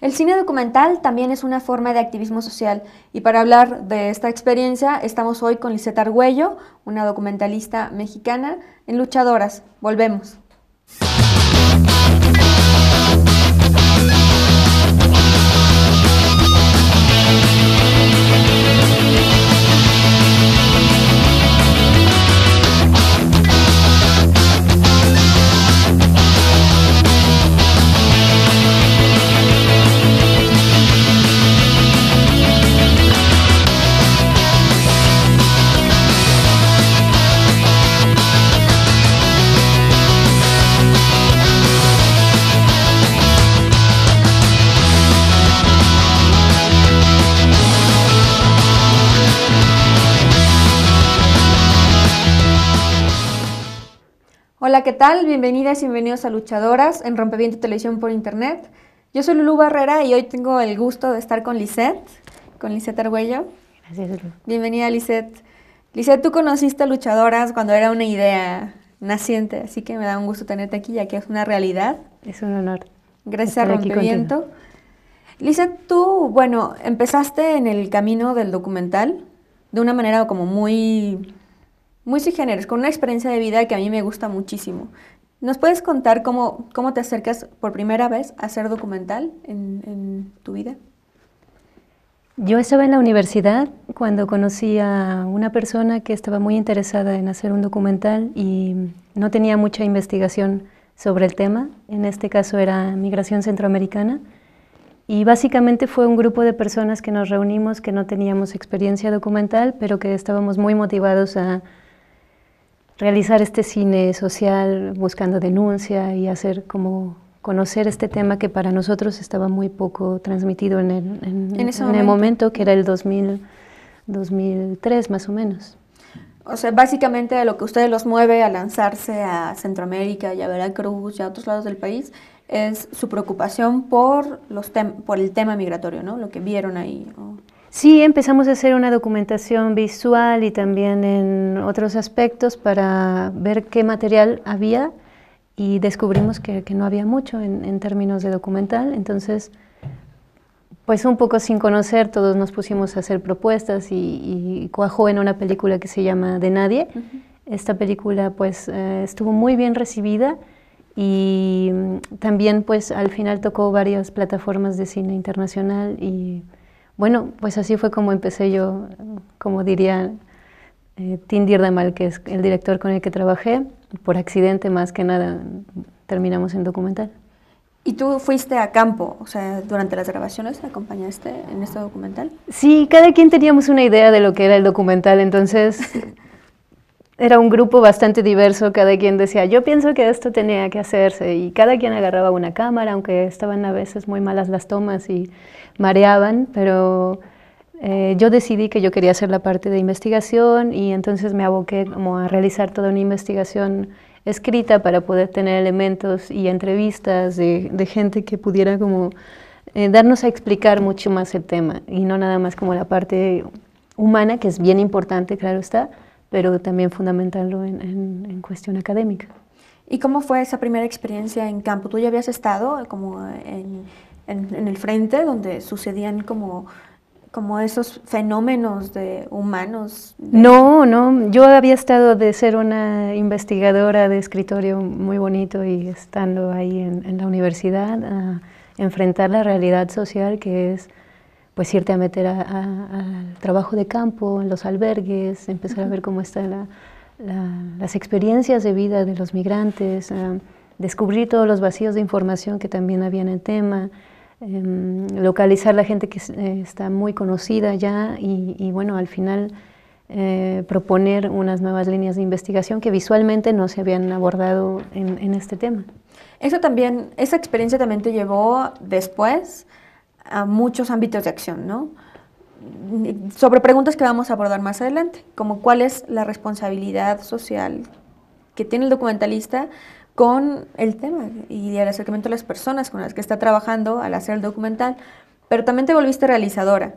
El cine documental también es una forma de activismo social y para hablar de esta experiencia estamos hoy con Lisette Argüello, una documentalista mexicana en Luchadoras. Volvemos. Hola, ¿qué tal? Bienvenidas y bienvenidos a Luchadoras en Rompeviento Televisión por Internet. Yo soy Lulú Barrera y hoy tengo el gusto de estar con Lisette Argüello. Gracias, Lulú. Bienvenida, Lisette. Lisette, tú conociste a Luchadoras cuando era una idea naciente, así que me da un gusto tenerte aquí, ya que es una realidad. Es un honor. Gracias a Rompeviento. Lisette, tú, bueno, empezaste en el camino del documental de una manera como muy sui generis, con una experiencia de vida que a mí me gusta muchísimo. ¿Nos puedes contar cómo te acercas por primera vez a hacer documental en tu vida? Yo estaba en la universidad cuando conocí a una persona que estaba muy interesada en hacer un documental y no tenía mucha investigación sobre el tema. En este caso era migración centroamericana. Y básicamente fue un grupo de personas que nos reunimos, que no teníamos experiencia documental, pero que estábamos muy motivados a realizar este cine social buscando denuncia y hacer como conocer este tema que para nosotros estaba muy poco transmitido en el momento, que era el 2003 más o menos. O sea, básicamente a lo que ustedes los mueve a lanzarse a Centroamérica y a Veracruz y a otros lados del país es su preocupación por el tema migratorio, ¿no? Lo que vieron ahí. Sí, empezamos a hacer una documentación visual y también en otros aspectos para ver qué material había y descubrimos que no había mucho en términos de documental. Entonces, pues un poco sin conocer, todos nos pusimos a hacer propuestas y cuajó en una película que se llama De Nadie. Esta película pues estuvo muy bien recibida y también pues al final tocó varias plataformas de cine internacional y bueno, pues así fue como empecé yo, como diría Tim Dierdemal, que es el director con el que trabajé, por accidente más que nada terminamos en documental. ¿Y tú fuiste a campo? O sea, durante las grabaciones, ¿acompañaste en este documental? Sí, cada quien teníamos una idea de lo que era el documental, entonces era un grupo bastante diverso, cada quien decía, yo pienso que esto tenía que hacerse, y cada quien agarraba una cámara, aunque estaban a veces muy malas las tomas y mareaban, pero yo decidí que yo quería hacer la parte de investigación y entonces me aboqué como a realizar toda una investigación escrita para poder tener elementos y entrevistas de gente que pudiera como darnos a explicar mucho más el tema y no nada más como la parte humana, que es bien importante, claro está, pero también fundamentarlo en cuestión académica. ¿Y cómo fue esa primera experiencia en campo? ¿Tú ya habías estado como en el frente donde sucedían como esos fenómenos humanos? No, yo había estado de ser una investigadora de escritorio muy bonito y estando ahí en la universidad a enfrentar la realidad social que es pues irte a meter al trabajo de campo, en los albergues, empezar a ver cómo están las experiencias de vida de los migrantes, descubrir todos los vacíos de información que también había en el tema, localizar la gente que está muy conocida ya y bueno, al final proponer unas nuevas líneas de investigación que visualmente no se habían abordado en este tema. Esa experiencia también te llevó después a muchos ámbitos de acción, ¿no? Sobre preguntas que vamos a abordar más adelante, como cuál es la responsabilidad social que tiene el documentalista con el tema y el acercamiento a las personas con las que está trabajando al hacer el documental, pero también te volviste realizadora.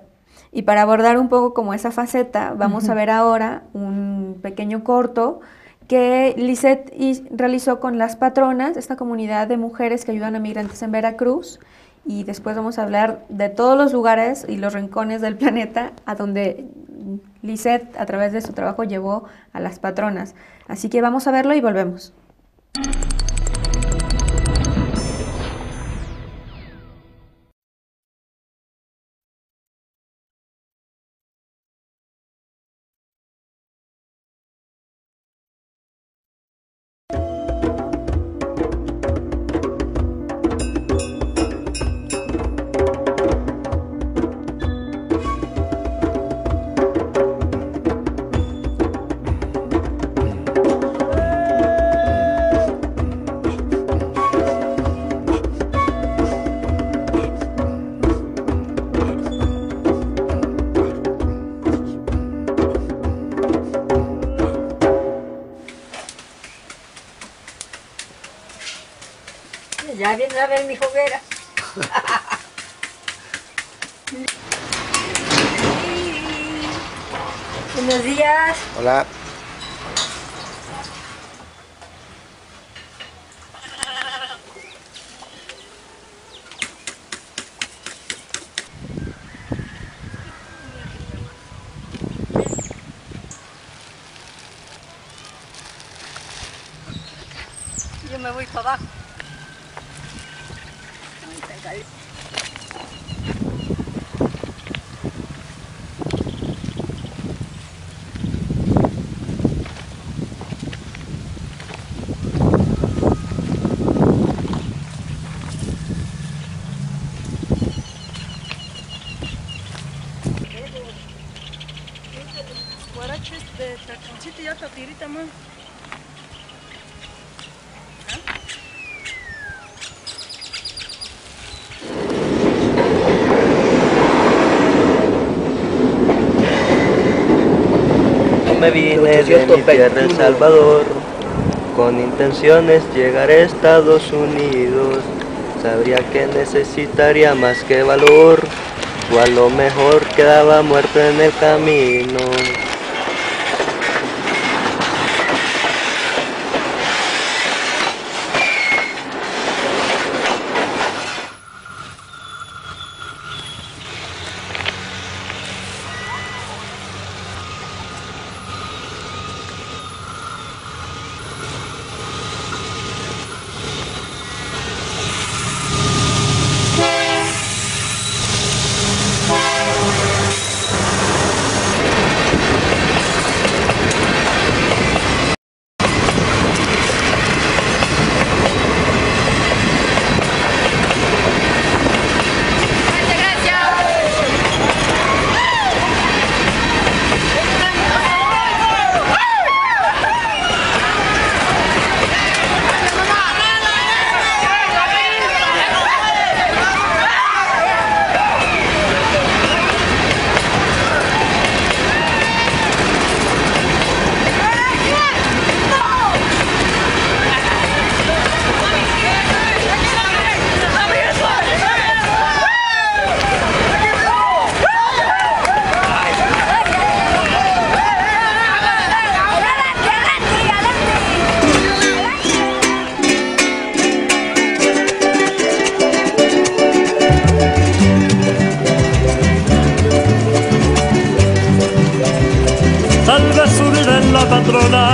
Y para abordar un poco como esa faceta, vamos a ver ahora un pequeño corto que Lisette realizó con Las Patronas, esta comunidad de mujeres que ayudan a migrantes en Veracruz. Y después vamos a hablar de todos los lugares y los rincones del planeta a donde Lisette, a través de su trabajo, llevó a Las Patronas. Así que vamos a verlo y volvemos. Ya viene a ver mi juguera. Buenos días. Hola. Yo me voy para abajo. Guaraches de tachoncito y otra tirita más. Me vine de mi tierra El Salvador, con intenciones llegar a Estados Unidos. Sabría que necesitaría más que valor, o a lo mejor quedaba muerto en el camino.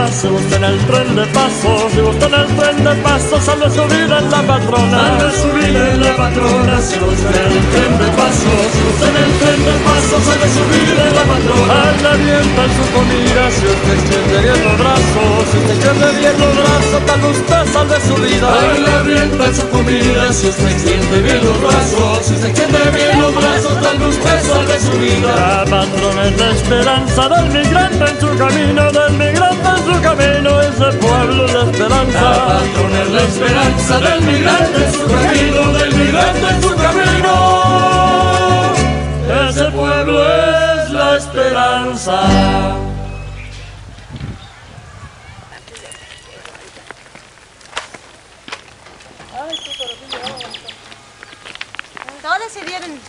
Se gusta en el tren de paso, se gusta en el tren de paso, sale subir en la patrona. Sale subir en la patrona, se gusta en el tren de paso, se gusta en el tren de paso, sale subir en la patrona. Anda avienta en su comida, si usted extiende bien los brazos, si usted extiende bien los brazos, tal usted sale su vida. Anda avienta en su comida, si usted extiende bien los brazos, si usted extiende bien los brazos, tal usted sale su vida. La patrona es la esperanza del migrante en su camino, del migrante en su camino, ese pueblo es la esperanza. La patrona es la esperanza del migrante en su camino, del migrante en su camino. Ese pueblo es la esperanza. Todos se vieron.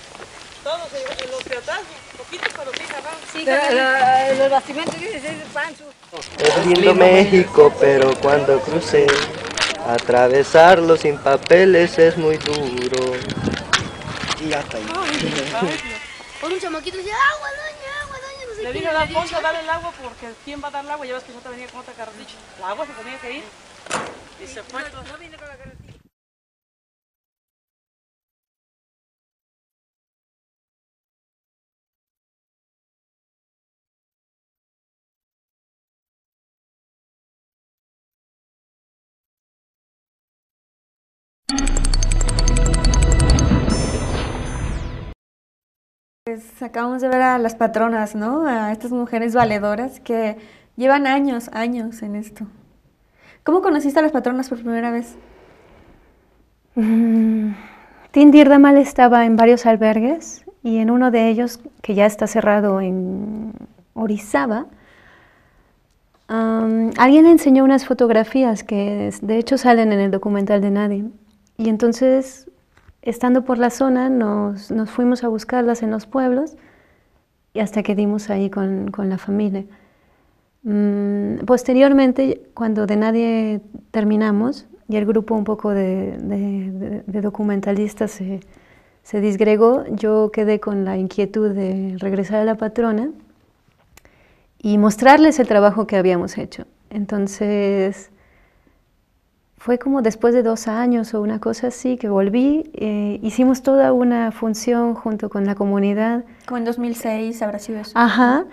Todos, los de atrás, poquito. Los bastimentos dicen ser Pancho. Es lindo México, pero cuando crucé, atravesarlo sin papeles es muy duro. Y hasta ahí. Por un chamaquito dice, agua, doña, no sé Le qué. dije a Alfonso a darle el agua porque ¿quién va a dar el agua? Ya ves que yo te venía con otra carretilla. El agua se tenía que ir. Y se fue. No viene con la carretilla. Pues acabamos de ver a las patronas, ¿no? A estas mujeres valedoras que llevan años en esto. ¿Cómo conociste a las patronas por primera vez? Tindir Damal estaba en varios albergues y en uno de ellos, que ya está cerrado en Orizaba, alguien le enseñó unas fotografías que de hecho salen en el documental de Nadie. Y entonces, estando por la zona, nos fuimos a buscarlas en los pueblos y hasta que dimos ahí con la familia. Posteriormente, cuando de Nadie terminamos y el grupo un poco de documentalistas se disgregó, yo quedé con la inquietud de regresar a la patrona y mostrarles el trabajo que habíamos hecho. Entonces, fue como después de 2 años o una cosa así que volví, hicimos toda una función junto con la comunidad. Como en 2006 habrá sido eso. Ajá,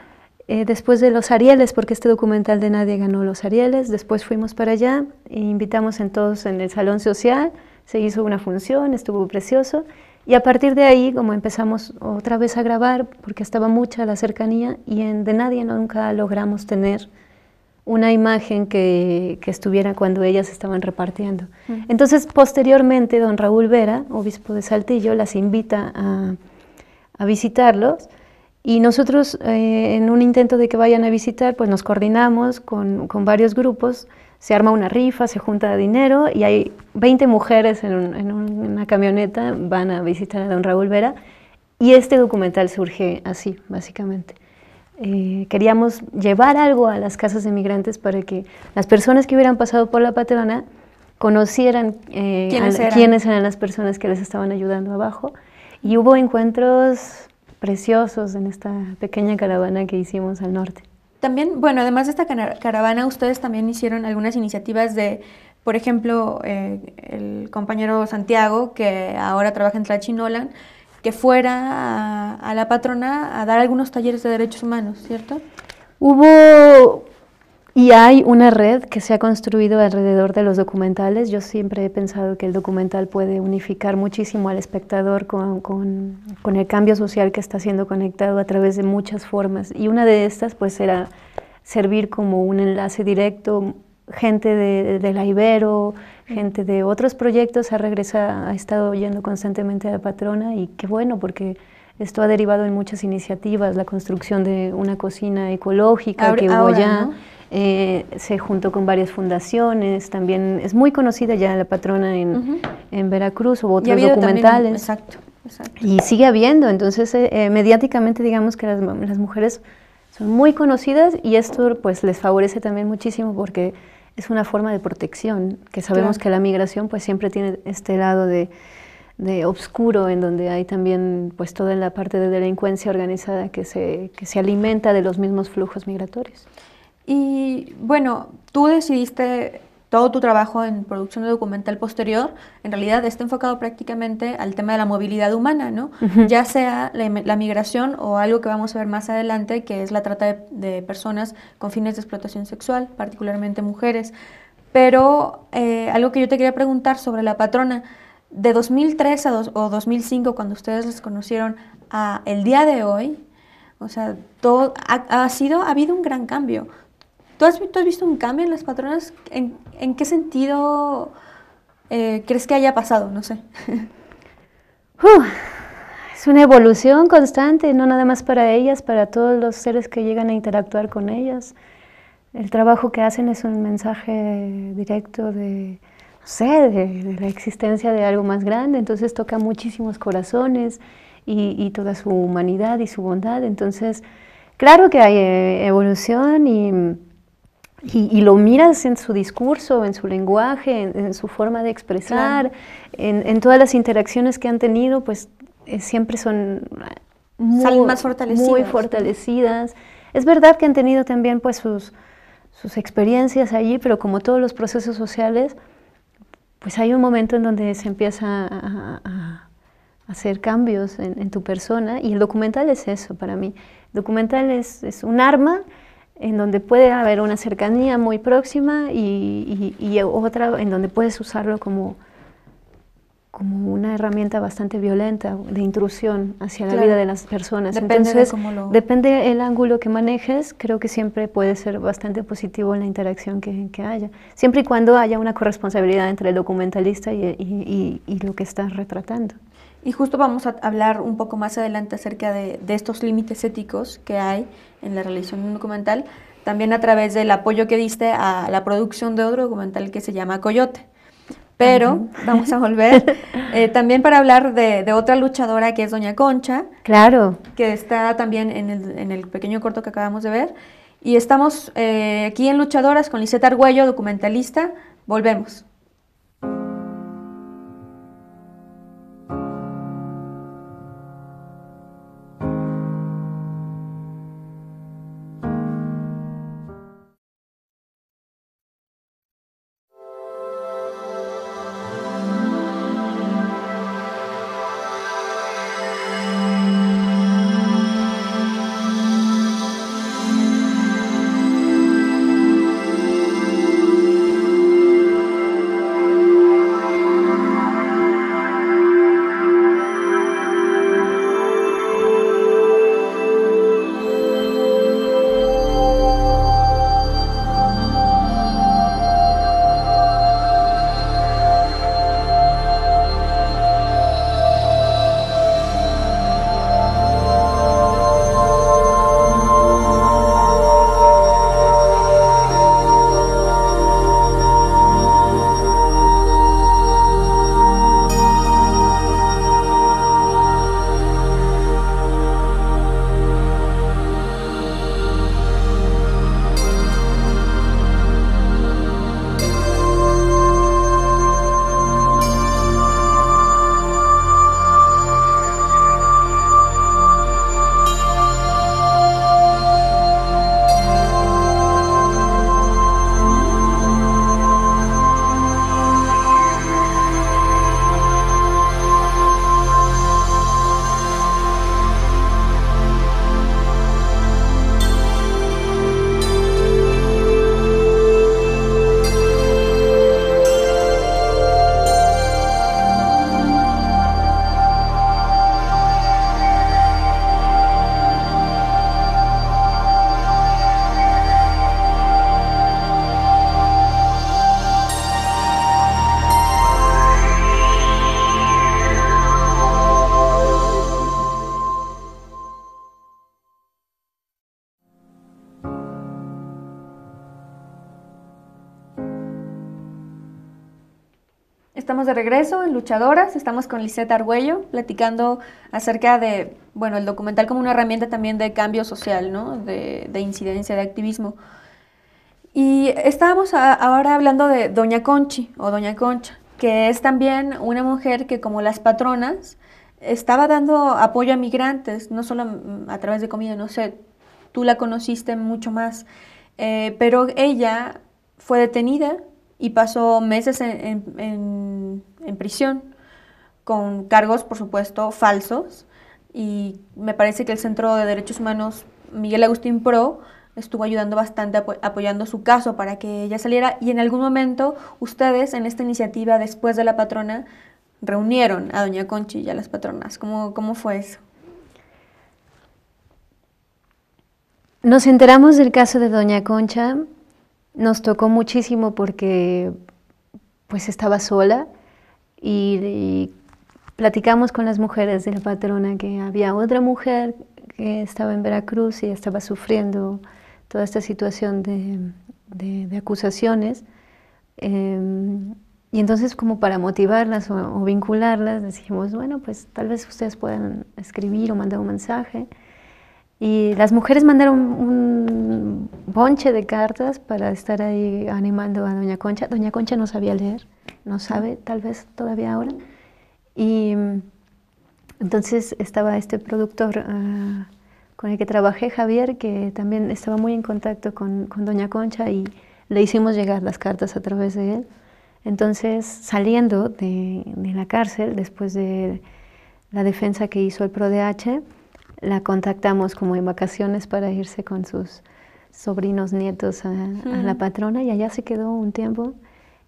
después de los Arieles, porque este documental de Nadie ganó los Arieles, después fuimos para allá e invitamos todos en el salón social, se hizo una función, estuvo precioso, y a partir de ahí como empezamos otra vez a grabar, porque estaba mucha la cercanía, y en De Nadie nunca logramos tener una imagen que estuviera cuando ellas estaban repartiendo. Entonces, posteriormente, don Raúl Vera, obispo de Saltillo, las invita a visitarlos, y nosotros, en un intento de que vayan a visitar, pues nos coordinamos con varios grupos, se arma una rifa, se junta dinero, y hay 20 mujeres en una camioneta, van a visitar a don Raúl Vera, y este documental surge así, básicamente. Queríamos llevar algo a las casas de migrantes para que las personas que hubieran pasado por la patrona conocieran quiénes eran las personas que les estaban ayudando abajo, y hubo encuentros preciosos en esta pequeña caravana que hicimos al norte. También, bueno, además de esta caravana, ustedes también hicieron algunas iniciativas de, por ejemplo, el compañero Santiago, que ahora trabaja en Tlachinolan, que fuera a la patrona a dar algunos talleres de derechos humanos, ¿cierto? Hubo y hay una red que se ha construido alrededor de los documentales. Yo siempre he pensado que el documental puede unificar muchísimo al espectador con el cambio social que está siendo conectado a través de muchas formas. Y una de estas pues era servir como un enlace directo. Gente de la Ibero, gente de otros proyectos ha estado yendo constantemente a la patrona, y qué bueno, porque esto ha derivado en muchas iniciativas, la construcción de una cocina ecológica que hubo ya, ¿no? Se juntó con varias fundaciones, también es muy conocida ya la patrona en Veracruz, hubo otros documentales. También, exacto. Y sigue habiendo, entonces mediáticamente digamos que las mujeres son muy conocidas, y esto pues les favorece también muchísimo porque es una forma de protección, que sabemos que la migración pues siempre tiene este lado de obscuro, en donde hay también pues toda la parte de delincuencia organizada que se alimenta de los mismos flujos migratorios. Y bueno, tú decidiste todo tu trabajo en producción de documental posterior, en realidad está enfocado prácticamente al tema de la movilidad humana, ¿no? Ya sea la migración o algo que vamos a ver más adelante, que es la trata de personas con fines de explotación sexual, particularmente mujeres. Pero algo que yo te quería preguntar sobre la patrona, de 2003 o 2005, cuando ustedes les conocieron, a el día de hoy, o sea, todo ha habido un gran cambio. ¿Tú has visto un cambio en las patronas? ¿En qué sentido crees que haya pasado? No sé. Es una evolución constante, no nada más para ellas, para todos los seres que llegan a interactuar con ellas. El trabajo que hacen es un mensaje directo de la existencia de algo más grande, entonces toca muchísimos corazones y toda su humanidad y su bondad. Entonces, Claro que hay evolución y lo miras en su discurso, en su lenguaje, en su forma de expresar, en todas las interacciones que han tenido, pues siempre son salen más fortalecidas. Muy fortalecidas. Es verdad que han tenido también pues sus experiencias allí, pero como todos los procesos sociales, pues hay un momento en donde se empieza a hacer cambios en tu persona, y el documental es eso para mí. El documental es un arma en donde puede haber una cercanía muy próxima y otra en donde puedes usarlo como una herramienta bastante violenta de intrusión hacia la vida de las personas. Depende. Entonces, de cómo lo... depende el ángulo que manejes, creo que siempre puede ser bastante positivo en la interacción que haya, siempre y cuando haya una corresponsabilidad entre el documentalista y lo que estás retratando. Y justo vamos a hablar un poco más adelante acerca de estos límites éticos que hay en la realización de un documental, también a través del apoyo que diste a la producción de otro documental que se llama Coyote. Pero vamos a volver también para hablar de otra luchadora que es Doña Concha. Claro. Que está también en el pequeño corto que acabamos de ver. Y estamos aquí en Luchadoras con Lisette Argüello, documentalista. Volvemos. Estamos de regreso en Luchadoras, estamos con Lisette Argüello platicando acerca de, bueno, el documental como una herramienta también de cambio social, ¿no? De incidencia, de activismo. Y estábamos ahora hablando de Doña Conchi, o Doña Concha, que es también una mujer que, como las patronas, estaba dando apoyo a migrantes, no solo a través de comida, no sé, tú la conociste mucho más, pero ella fue detenida y pasó meses en prisión con cargos, por supuesto, falsos, y me parece que el Centro de Derechos Humanos Miguel Agustín Pro estuvo ayudando bastante, apoyando su caso para que ella saliera, y en algún momento ustedes en esta iniciativa después de la patrona reunieron a Doña Conchi y a las patronas. ¿Cómo fue eso? Nos enteramos del caso de Doña Concha. Nos tocó muchísimo porque pues estaba sola y platicamos con las mujeres de la patrona que había otra mujer que estaba en Veracruz y estaba sufriendo toda esta situación de acusaciones. Y entonces, como para motivarlas o vincularlas, dijimos, bueno, pues tal vez ustedes puedan escribir o mandar un mensaje. Y las mujeres mandaron un bonche de cartas para estar ahí animando a Doña Concha. Doña Concha no sabía leer, no sabe, tal vez todavía ahora. Y entonces estaba este productor con el que trabajé, Javier, que también estaba muy en contacto con Doña Concha y le hicimos llegar las cartas a través de él. Entonces, saliendo de la cárcel, después de la defensa que hizo el PRODH, la contactamos como en vacaciones para irse con sus sobrinos, nietos a la patrona, y allá se quedó un tiempo.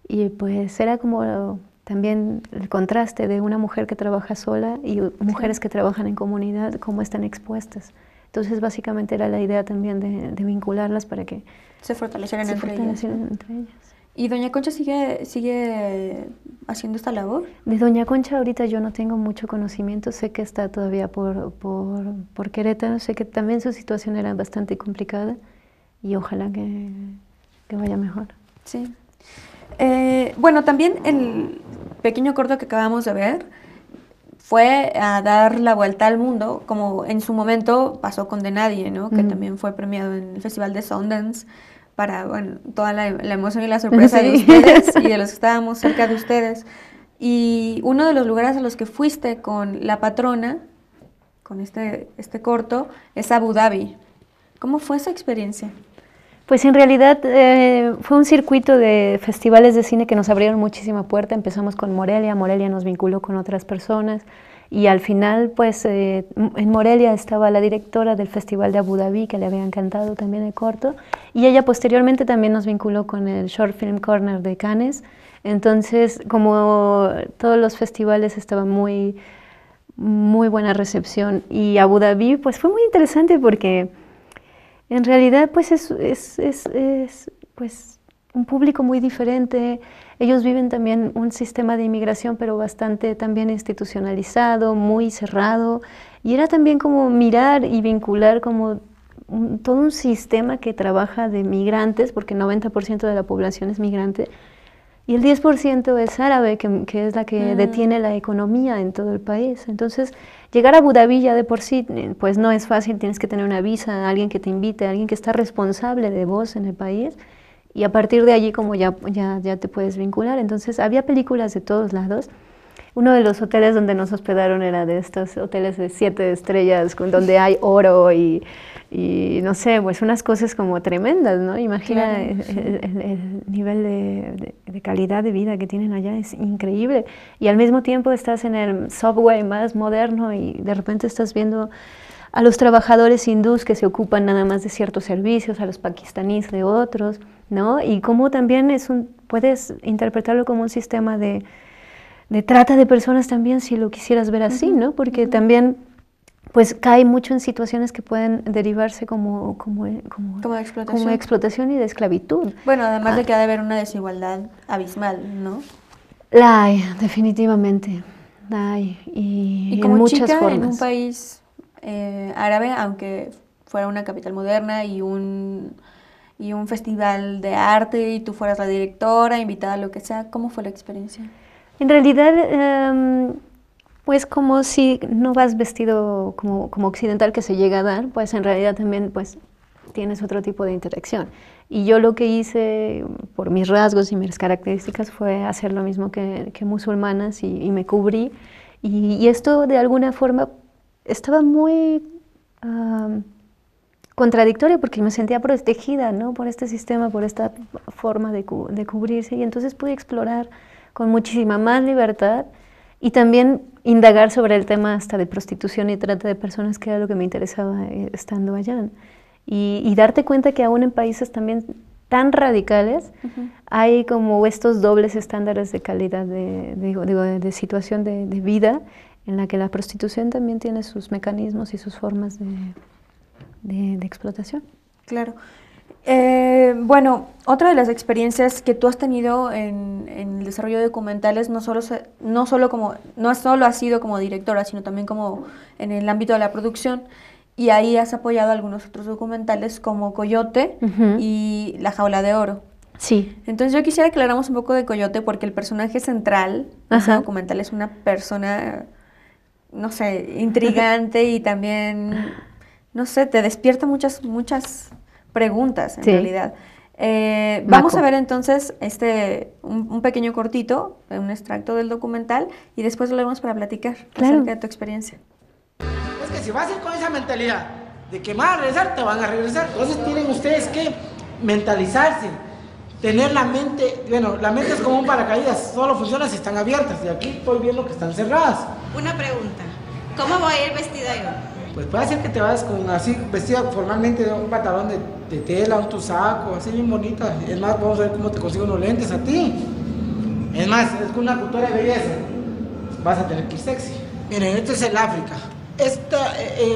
Y pues era como también el contraste de una mujer que trabaja sola y mujeres que trabajan en comunidad, cómo están expuestas. Entonces básicamente era la idea también de vincularlas para que se fortalecieran entre ellas. ¿Y Doña Concha sigue haciendo esta labor? De Doña Concha ahorita yo no tengo mucho conocimiento, sé que está todavía por Querétaro, sé que también su situación era bastante complicada y ojalá que vaya mejor. Sí. Bueno, también el pequeño corto que acabamos de ver fue a dar la vuelta al mundo, como en su momento pasó con De Nadie, ¿no? Que también fue premiado en el Festival de Sundance para, bueno, toda la emoción y la sorpresa de ustedes y de los que estábamos cerca de ustedes. Y uno de los lugares a los que fuiste con la patrona, con este corto, es Abu Dhabi. ¿Cómo fue esa experiencia? Pues en realidad fue un circuito de festivales de cine que nos abrieron muchísima puerta. Empezamos con Morelia, Morelia nos vinculó con otras personas y al final pues en Morelia estaba la directora del Festival de Abu Dhabi, que le había encantado también el corto, y ella posteriormente también nos vinculó con el Short Film Corner de Cannes. Entonces, como todos los festivales, estaba muy buena recepción, y Abu Dhabi pues fue muy interesante porque en realidad pues es pues un público muy diferente. Ellos viven también un sistema de inmigración pero bastante también institucionalizado, muy cerrado, y era también como mirar y vincular como todo un sistema que trabaja de migrantes, porque 90% de la población es migrante y el 10% es árabe, que es la que detiene la economía en todo el país. Entonces, llegar a Abu Dhabi ya de por sí, pues no es fácil, tienes que tener una visa, alguien que te invite, alguien que está responsable de vos en el país, y a partir de allí como ya te puedes vincular. Entonces, había películas de todos lados. Uno de los hoteles donde nos hospedaron era de estos hoteles de 7 estrellas, donde hay oro y no sé, pues unas cosas como tremendas, ¿no? Imagina el nivel de calidad de vida que tienen allá, es increíble. Y al mismo tiempo estás en el subway más moderno y de repente estás viendo a los trabajadores hindús que se ocupan nada más de ciertos servicios, a los pakistaníes de otros, ¿no? Y cómo también puedes interpretarlo como un sistema de trata de personas también, si lo quisieras ver así, ¿no? Porque también pues cae mucho en situaciones que pueden derivarse como explotación y de esclavitud. Bueno, además de que ha de haber una desigualdad abismal, ¿no? La hay, definitivamente, la hay, y como en muchas chica, formas. En un país árabe, aunque fuera una capital moderna y un festival de arte y tú fueras la directora, invitada, lo que sea, ¿cómo fue la experiencia? En realidad, pues como si no vas vestido como occidental, que se llega a dar, pues en realidad también pues tienes otro tipo de interacción. Y yo lo que hice por mis rasgos y mis características fue hacer lo mismo que musulmanas y me cubrí. Y esto de alguna forma estaba muy contradictorio porque me sentía protegida, ¿no? Por este sistema, por esta forma de cubrirse, y entonces pude explorar con muchísima más libertad y también indagar sobre el tema hasta de prostitución y trata de personas, que era lo que me interesaba estando allá. Y darte cuenta que aún en países también tan radicales hay como estos dobles estándares de calidad, de situación de vida, en la que la prostitución también tiene sus mecanismos y sus formas de explotación. Claro. Bueno, otra de las experiencias que tú has tenido en el desarrollo de documentales no solo ha sido como directora, sino también como en el ámbito de la producción, y ahí has apoyado algunos otros documentales como Coyote y La Jaula de Oro. Sí. Entonces yo quisiera que habláramos un poco de Coyote, porque el personaje central de ese documental es una persona, no sé, intrigante y también no sé, te despierta muchas preguntas en Sí. realidad. Vamos Maco. a ver entonces un pequeño cortito, un extracto del documental, y después volvemos para platicar Claro. acerca de tu experiencia. Es que si vas a ir con esa mentalidad de que van a regresar, te van a regresar. Entonces tienen ustedes que mentalizarse, tener la mente, bueno, la mente es como un paracaídas, solo funciona si están abiertas, y aquí estoy viendo que están cerradas. Una pregunta, ¿cómo voy a ir vestida yo? Pues puede ser que te vayas con así, vestida formalmente de un pantalón de tela, un tu saco, así bien bonita. Es más, vamos a ver cómo te consigo unos lentes a ti. Es más, es con una cultura de belleza. Vas a tener que ir sexy. Miren, este es el África.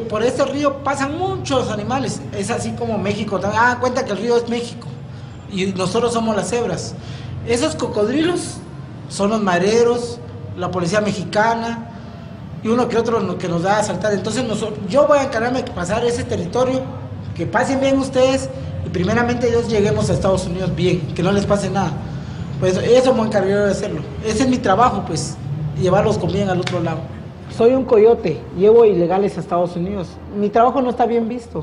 Por este río pasan muchos animales. Es así como México. Cuenta que el río es México. Y nosotros somos las cebras. Esos cocodrilos son los mareros, la policía mexicana y uno que otro que nos da a saltar. Entonces yo voy a encargarme de pasar ese territorio, que pasen bien ustedes y primeramente ellos lleguemos a Estados Unidos bien, que no les pase nada. Pues eso me encargué de hacerlo. Ese es mi trabajo, pues, llevarlos con bien al otro lado. Soy un coyote, llevo ilegales a Estados Unidos. Mi trabajo no está bien visto.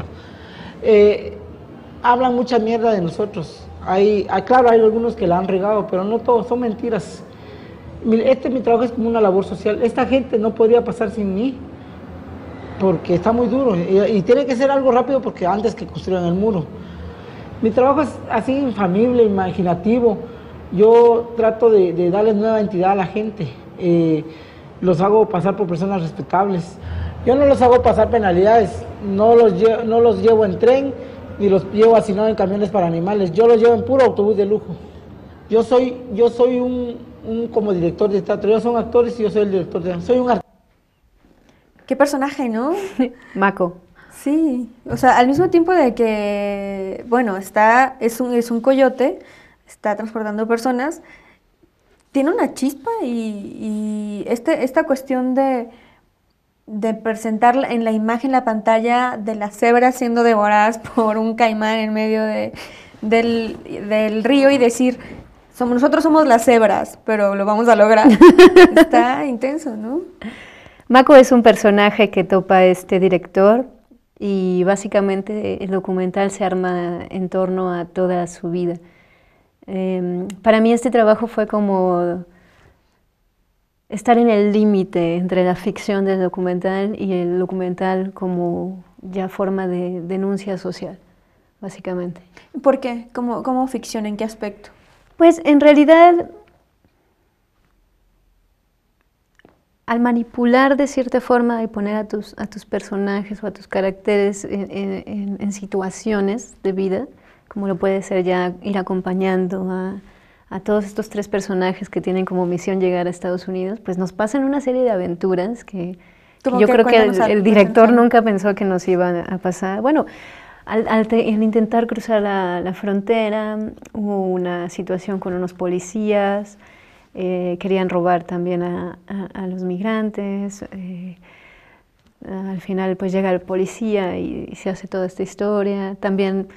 Hablan mucha mierda de nosotros. Claro, hay algunos que la han regado, pero no todos, son mentiras. Mi trabajo es como una labor social. Esta gente no podría pasar sin mí, porque está muy duro. Y tiene que ser algo rápido, porque antes que construyan el muro. Mi trabajo es así infamible, imaginativo. Yo trato de darles nueva entidad a la gente. Los hago pasar por personas respetables. Yo no los hago pasar penalidades. No los llevo en tren, ni los llevo asignado en camiones para animales. Yo los llevo en puro autobús de lujo. Yo soy como director de teatro. Ellos son actores y yo soy el director de teatro. Soy un artista. Qué personaje, ¿no? Maco. Sí, o sea, al mismo tiempo de que, bueno, es un coyote, está transportando personas, tiene una chispa y esta cuestión de presentar en la imagen, la pantalla de las cebras siendo devoradas por un caimán en medio del río y decir, nosotros somos las cebras, pero lo vamos a lograr. Está intenso, ¿no? Maco es un personaje que topa este director y básicamente el documental se arma en torno a toda su vida. Para mí este trabajo fue como estar en el límite entre la ficción del documental y el documental como ya forma de denuncia social, básicamente. ¿Por qué? ¿Cómo ficción? ¿En qué aspecto? Pues en realidad, al manipular de cierta forma y poner a tus personajes o a tus caracteres en situaciones de vida, como lo puede ser ya ir acompañando a todos estos tres personajes que tienen como misión llegar a Estados Unidos, pues nos pasan una serie de aventuras que yo creo que el director nunca pensó que nos iban a pasar. Bueno, al intentar cruzar la frontera, hubo una situación con unos policías, querían robar también a los migrantes, al final pues llega el policía y se hace toda esta historia. También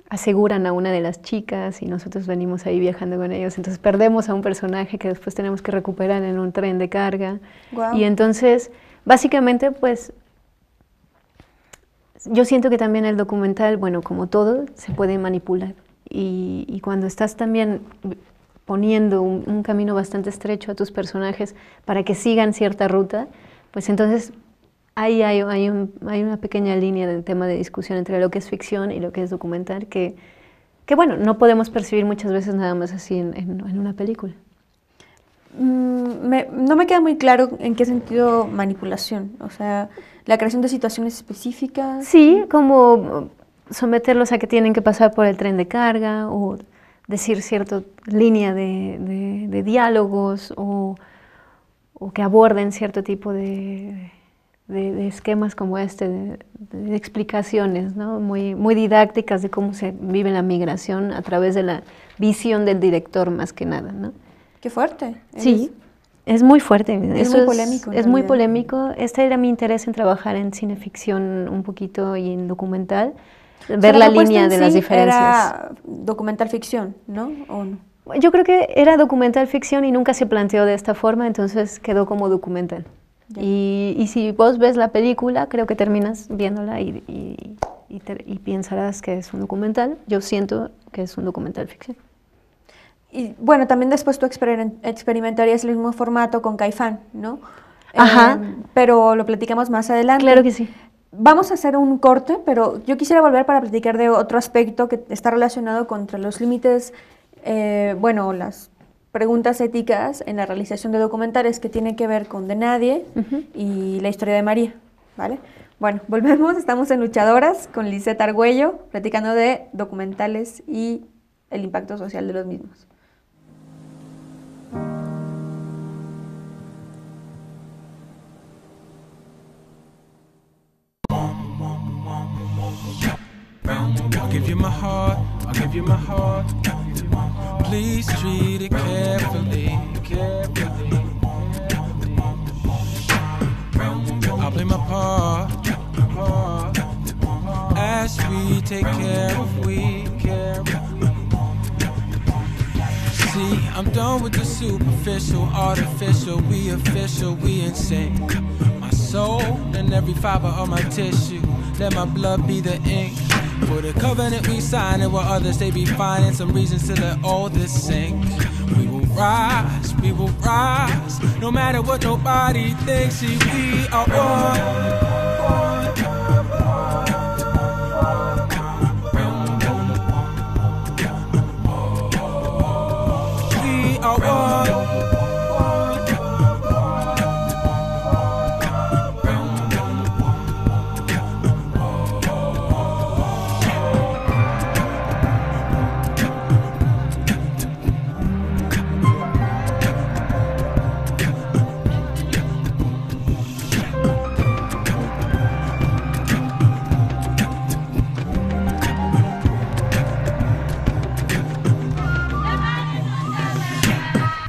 aseguran a una de las chicas y nosotros venimos ahí viajando con ellos, entonces perdemos a un personaje que después tenemos que recuperar en un tren de carga. Wow. Y entonces básicamente pues yo siento que también el documental, bueno, como todo, se puede manipular y cuando estás también poniendo un camino bastante estrecho a tus personajes para que sigan cierta ruta, pues entonces ahí hay una pequeña línea del tema de discusión entre lo que es ficción y lo que es documental que bueno, no podemos percibir muchas veces nada más así en una película. No me queda muy claro en qué sentido manipulación, o sea, la creación de situaciones específicas. Sí, como someterlos a que tienen que pasar por el tren de carga o decir cierta línea de diálogos o que aborden cierto tipo de esquemas como de explicaciones, ¿no? muy didácticas de cómo se vive la migración a través de la visión del director más que nada, ¿no? ¡Qué fuerte! Sí, es muy fuerte. Es muy polémico. Es muy polémico. Este era mi interés en trabajar en cineficción un poquito y en documental, ver la línea de las diferencias. Era documental ficción, ¿no? ¿O no? Yo creo que era documental ficción y nunca se planteó de esta forma, entonces quedó como documental. Y si vos ves la película, creo que terminas viéndola y pensarás que es un documental. Yo siento que es un documental ficción. Y bueno, también después tú experimentarías el mismo formato con Caifán, ¿no? Ajá. Pero lo platicamos más adelante. Claro que sí. Vamos a hacer un corte, pero yo quisiera volver para platicar de otro aspecto que está relacionado contra los límites, bueno, las preguntas éticas en la realización de documentales, que tiene que ver con De Nadie y la historia de María, ¿vale? Bueno, volvemos, estamos en Luchadoras con Lisette Argüello, platicando de documentales y el impacto social de los mismos. I'll give you my heart, I'll give you my heart. Please treat it carefully. I'll play my part as we take care of we. See, I'm done with the superficial, artificial. We official, we insane. My soul and every fiber of my tissue. Let my blood be the ink. For the covenant we sign, and while others they be finding some reasons to let all this sink. We will rise, no matter what nobody thinks. See, we are one. We are one.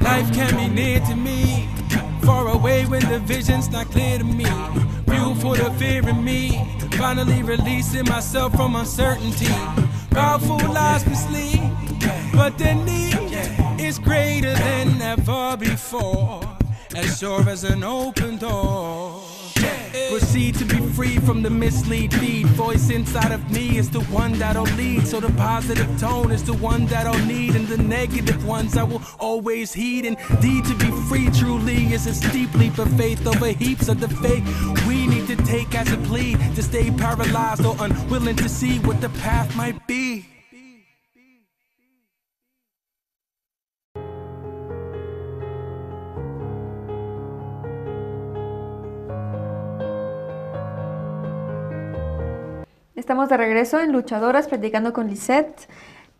Life can be near to me, far away when the vision's not clear to me. Fuel for the fear in me, finally releasing myself from uncertainty. Powerful lies mislead, but the need is greater than ever before, as sure as an open door. Proceed to be free from the mislead feed. Voice inside of me is the one that'll lead. So the positive tone is the one that I'll need, and the negative ones I will always heed. Indeed, to be free truly is a steep leap of faith over heaps of the faith we need to take as a plea to stay paralyzed or unwilling to see what the path might be. Estamos de regreso en Luchadoras, platicando con Lisette.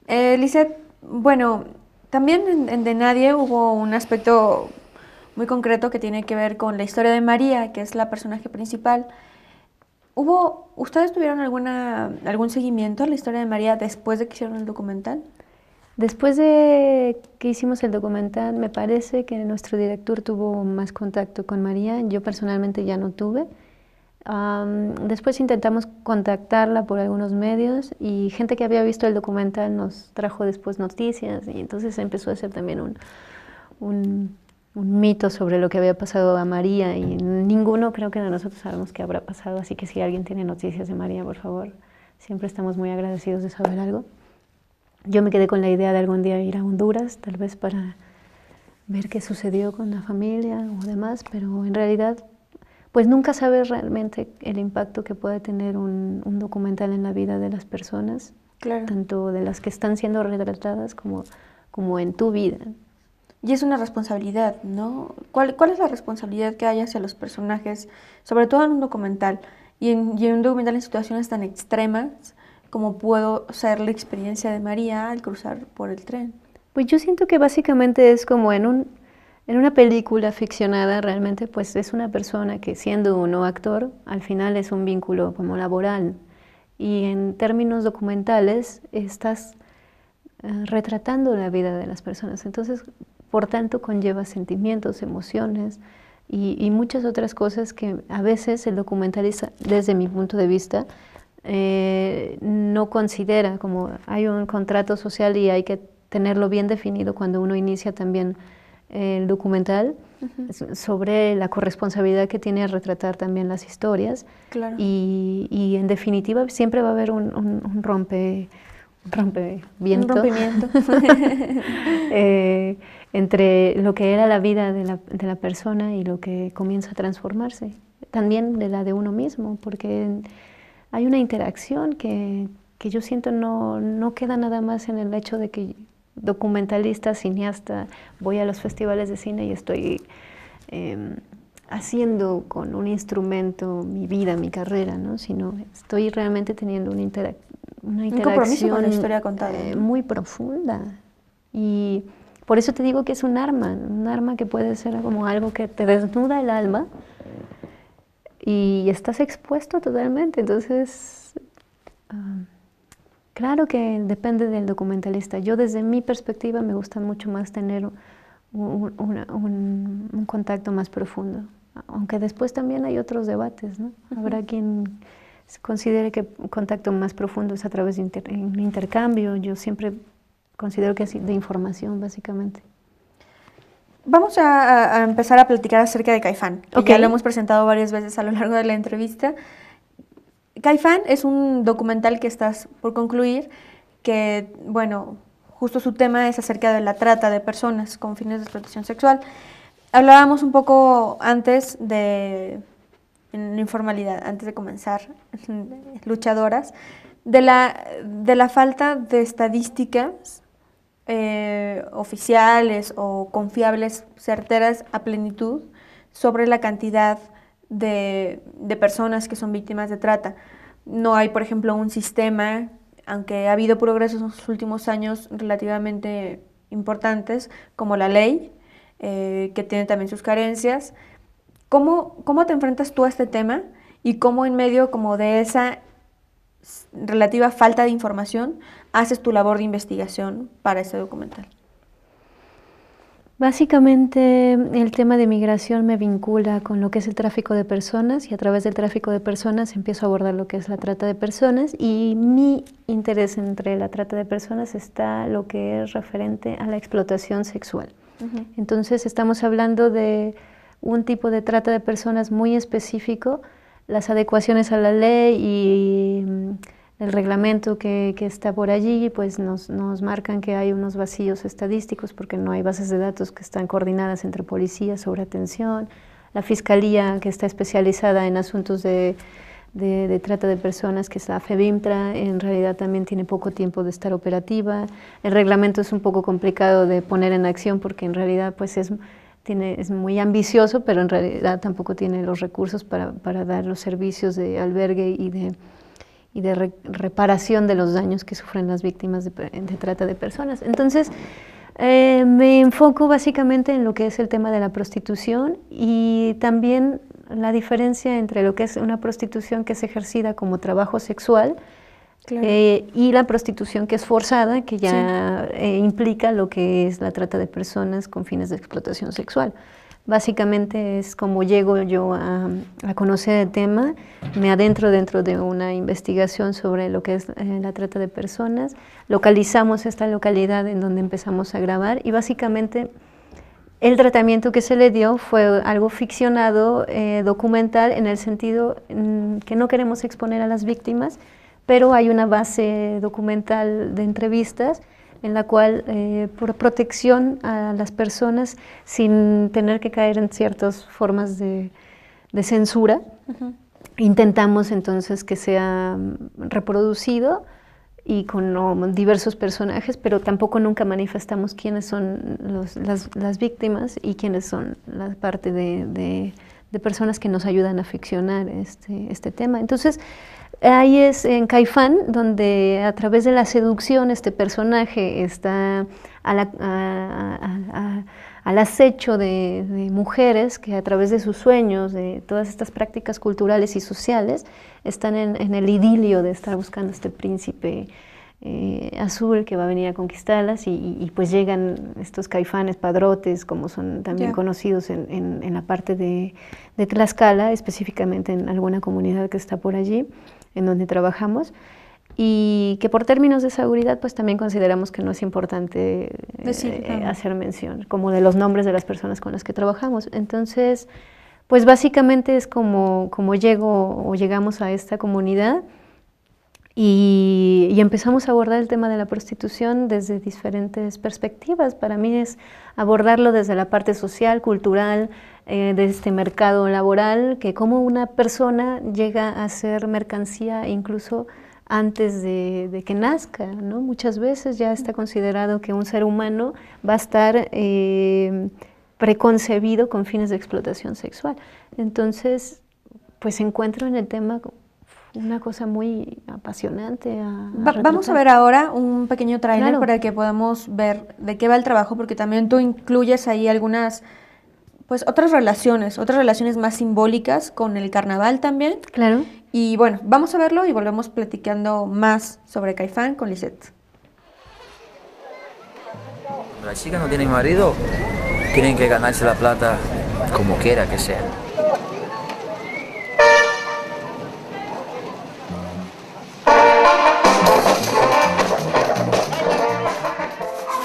Lisette, bueno, también en De Nadie hubo un aspecto muy concreto que tiene que ver con la historia de María, que es la personaje principal. ¿Ustedes tuvieron algún seguimiento a la historia de María después de que hicieron el documental? Después de que hicimos el documental, me parece que nuestro director tuvo más contacto con María. Yo personalmente ya no tuve. Después intentamos contactarla por algunos medios y gente que había visto el documental nos trajo después noticias, y entonces empezó a ser también un mito sobre lo que había pasado a María, y ninguno creo que de nosotros sabemos qué habrá pasado, así que si alguien tiene noticias de María, por favor, siempre estamos muy agradecidos de saber algo. Yo me quedé con la idea de algún día ir a Honduras, tal vez para ver qué sucedió con la familia o demás, pero en realidad pues nunca sabes realmente el impacto que puede tener un documental en la vida de las personas, claro, tanto de las que están siendo retratadas como en tu vida. Y es una responsabilidad, ¿no? ¿Cuál es la responsabilidad que hay hacia los personajes, sobre todo en un documental, y en un documental en situaciones tan extremas como pudo ser la experiencia de María al cruzar por el tren? Pues yo siento que básicamente es como en una película ficcionada. Realmente pues es una persona que, siendo o no actor, al final es un vínculo como laboral, y en términos documentales estás retratando la vida de las personas, entonces por tanto conlleva sentimientos, emociones y muchas otras cosas que a veces el documentalista, desde mi punto de vista, no considera. Como hay un contrato social y hay que tenerlo bien definido cuando uno inicia también el documental, sobre la corresponsabilidad que tiene al retratar también las historias. Claro. Y en definitiva siempre va a haber un rompimiento. Un rompimiento. Entre lo que era la vida de la persona y lo que comienza a transformarse. También de la de uno mismo, porque hay una interacción que yo siento no queda nada más en el hecho de que documentalista, cineasta, voy a los festivales de cine y estoy haciendo con un instrumento mi vida, mi carrera, ¿no? Sino estoy realmente teniendo una interacción, compromiso con la historia contada, ¿no? Muy profunda. Y por eso te digo que es un arma que puede ser como algo que te desnuda el alma y estás expuesto totalmente. Entonces, claro que depende del documentalista. Yo desde mi perspectiva me gusta mucho más tener un contacto más profundo, aunque después también hay otros debates, ¿no? Habrá quien considere que un contacto más profundo es a través de un intercambio. Yo siempre considero que es de información, básicamente. Vamos a empezar a platicar acerca de Caifán, que Okay. ya lo hemos presentado varias veces a lo largo de la entrevista. Caifán es un documental que estás por concluir, que, bueno, justo su tema es acerca de la trata de personas con fines de explotación sexual. Hablábamos un poco antes en la informalidad, antes de comenzar, luchadoras, de la falta de estadísticas oficiales o confiables, certeras a plenitud sobre la cantidad de personas que son víctimas de trata. No hay, por ejemplo, un sistema, aunque ha habido progresos en los últimos años relativamente importantes, como la ley, que tiene también sus carencias. ¿Cómo te enfrentas tú a este tema y cómo en medio como de esa relativa falta de información haces tu labor de investigación para este documental? Básicamente el tema de migración me vincula con lo que es el tráfico de personas y a través del tráfico de personas empiezo a abordar lo que es la trata de personas y mi interés entre la trata de personas está lo que es referente a la explotación sexual. Entonces estamos hablando de un tipo de trata de personas muy específico, las adecuaciones a la ley y el reglamento que está por allí pues nos marcan que hay unos vacíos estadísticos porque no hay bases de datos que están coordinadas entre policías sobre atención, la fiscalía que está especializada en asuntos de trata de personas, que es la FEBIMTRA, en realidad también tiene poco tiempo de estar operativa. El reglamento es un poco complicado de poner en acción porque en realidad pues es muy ambicioso, pero en realidad tampoco tiene los recursos para dar los servicios de albergue y de reparación de los daños que sufren las víctimas de trata de personas. Entonces, me enfoco básicamente en lo que es el tema de la prostitución y también la diferencia entre lo que es una prostitución que es ejercida como trabajo sexual, claro, y la prostitución que es forzada, que ya implica lo que es la trata de personas con fines de explotación sexual. Básicamente es como llego yo a conocer el tema, me adentro dentro de una investigación sobre lo que es la trata de personas, localizamos esta localidad en donde empezamos a grabar y básicamente el tratamiento que se le dio fue algo ficcionado, documental, en el sentido que no queremos exponer a las víctimas, pero hay una base documental de entrevistas en la cual, por protección a las personas, sin tener que caer en ciertas formas de censura, intentamos entonces que sea reproducido y con diversos personajes, pero tampoco nunca manifestamos quiénes son las víctimas y quiénes son la parte de personas que nos ayudan a ficcionar este tema. Entonces, ahí es en Caifán donde a través de la seducción este personaje está al acecho de mujeres que a través de sus sueños, de todas estas prácticas culturales y sociales, están en el idilio de estar buscando este príncipe azul que va a venir a conquistarlas y pues llegan estos caifanes, padrotes, como son también conocidos en la parte de Tlaxcala, específicamente en alguna comunidad que está por allí, en donde trabajamos, y que por términos de seguridad pues también consideramos que no es importante hacer mención, como de los nombres de las personas con las que trabajamos. Entonces, pues básicamente es como llegamos a esta comunidad y empezamos a abordar el tema de la prostitución desde diferentes perspectivas. Para mí es abordarlo desde la parte social, cultural, de este mercado laboral, que como una persona llega a ser mercancía incluso antes de que nazca, ¿no? Muchas veces ya está considerado que un ser humano va a estar preconcebido con fines de explotación sexual. Entonces, pues encuentro en el tema una cosa muy apasionante. Vamos a ver ahora un pequeño tráiler para que podamos ver de qué va el trabajo, porque también tú incluyes ahí algunas, pues otras relaciones más simbólicas con el carnaval también. Claro. Y bueno, vamos a verlo y volvemos platicando más sobre Caifán con Lisette. Las chicas no tienen marido, tienen que ganarse la plata como quiera que sea.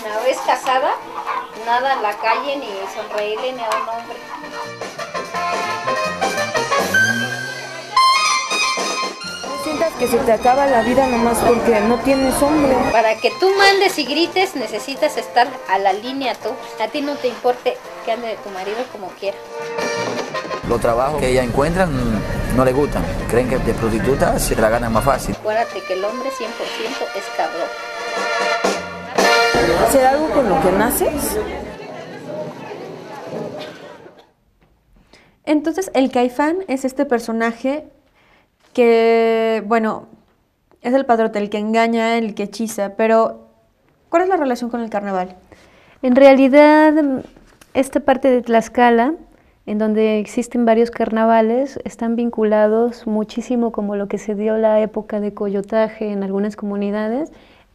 Una vez casada, nada en la calle ni sonreírle ni a un hombre. Sientas que se te acaba la vida nomás porque no tienes hombre. Para que tú mandes y grites necesitas estar a la línea tú. A ti no te importe que ande de tu marido como quiera. Los trabajos que ellas encuentran no les gustan. Creen que de prostituta se la ganan más fácil. Acuérdate que el hombre 100% es cabrón. ¿Será algo con lo que naces? Entonces, el Caifán es este personaje que, bueno, es el padrote, el que engaña, el que hechiza, pero ¿cuál es la relación con el carnaval? En realidad, esta parte de Tlaxcala, en donde existen varios carnavales, están vinculados muchísimo como lo que se dio la época de coyotaje en algunas comunidades,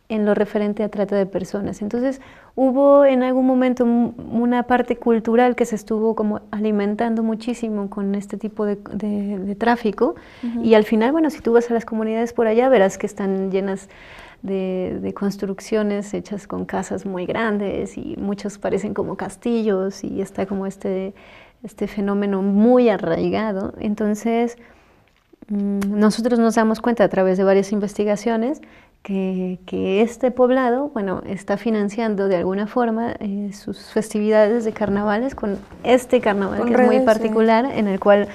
en lo referente a trata de personas. Entonces, hubo en algún momento una parte cultural que se estuvo como alimentando muchísimo con este tipo de tráfico, y al final, bueno, si tú vas a las comunidades por allá, verás que están llenas de construcciones hechas con casas muy grandes, y muchos parecen como castillos, y está como este fenómeno muy arraigado. Entonces, nosotros nos damos cuenta a través de varias investigaciones que este poblado, bueno, está financiando de alguna forma sus festividades de carnavales con este carnaval que es muy particular, en el cual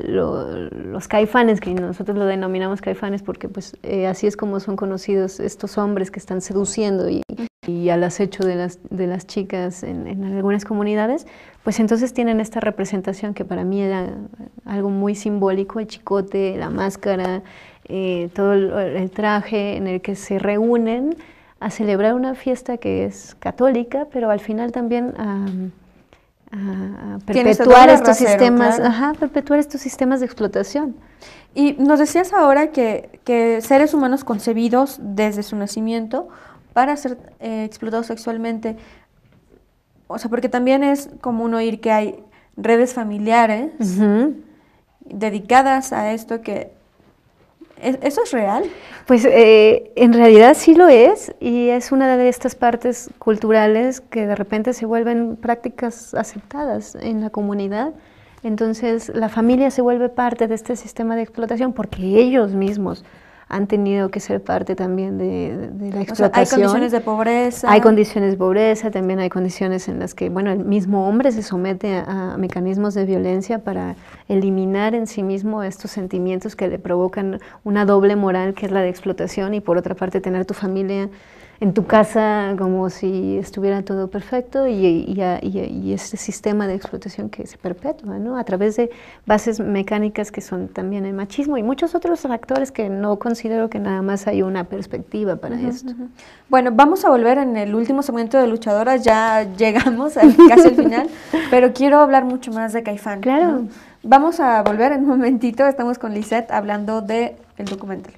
los caifanes, que nosotros lo denominamos caifanes porque pues así es como son conocidos estos hombres que están seduciendo y al acecho de las chicas en algunas comunidades, pues entonces tienen esta representación que para mí era algo muy simbólico, el chicote, la máscara, todo el traje en el que se reúnen a celebrar una fiesta que es católica, pero al final también a perpetuar estos sistemas, perpetuar estos sistemas de explotación. Y nos decías ahora que seres humanos concebidos desde su nacimiento para ser explotados sexualmente, o sea, porque también es común oír que hay redes familiares dedicadas a esto que... ¿Eso es real? Pues en realidad sí lo es, y es una de estas partes culturales que de repente se vuelven prácticas aceptadas en la comunidad. Entonces la familia se vuelve parte de este sistema de explotación porque ellos mismos han tenido que ser parte también de la explotación. O sea, hay condiciones de pobreza. Hay condiciones de pobreza, también hay condiciones en las que, bueno, el mismo hombre se somete a mecanismos de violencia para eliminar en sí mismo estos sentimientos que le provocan una doble moral, que es la de explotación, y por otra parte tener tu familia en tu casa como si estuviera todo perfecto, y este sistema de explotación que se perpetúa, ¿no? A través de bases mecánicas que son también el machismo y muchos otros factores que no considero que nada más hay una perspectiva para esto. Bueno, vamos a volver en el último segmento de Luchadoras, ya llegamos casi al final, pero quiero hablar mucho más de Caifán. Claro. ¿No? Vamos a volver en un momentito, estamos con Lisette hablando del documental.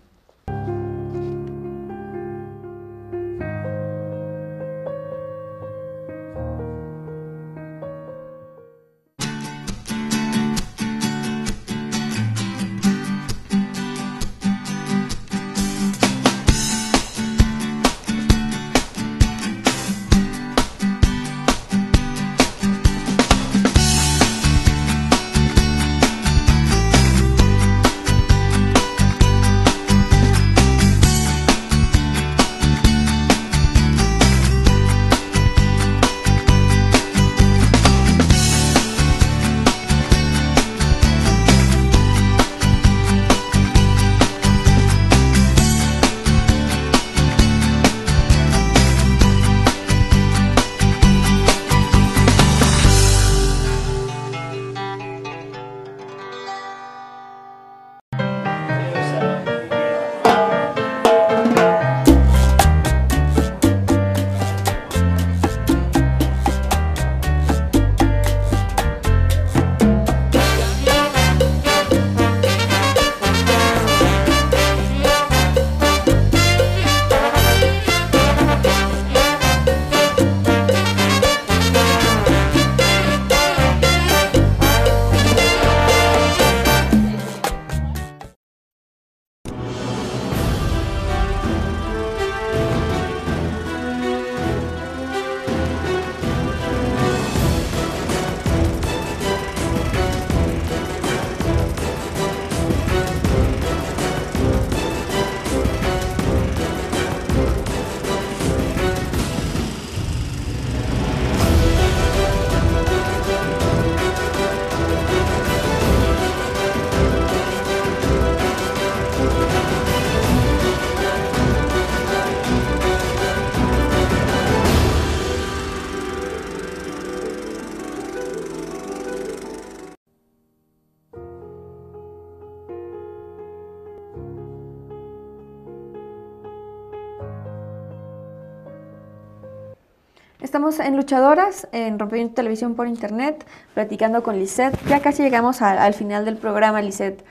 Estamos en Luchadoras, en Rompiendo Televisión por Internet, platicando con Lisette. Ya casi llegamos al final del programa, Lisette.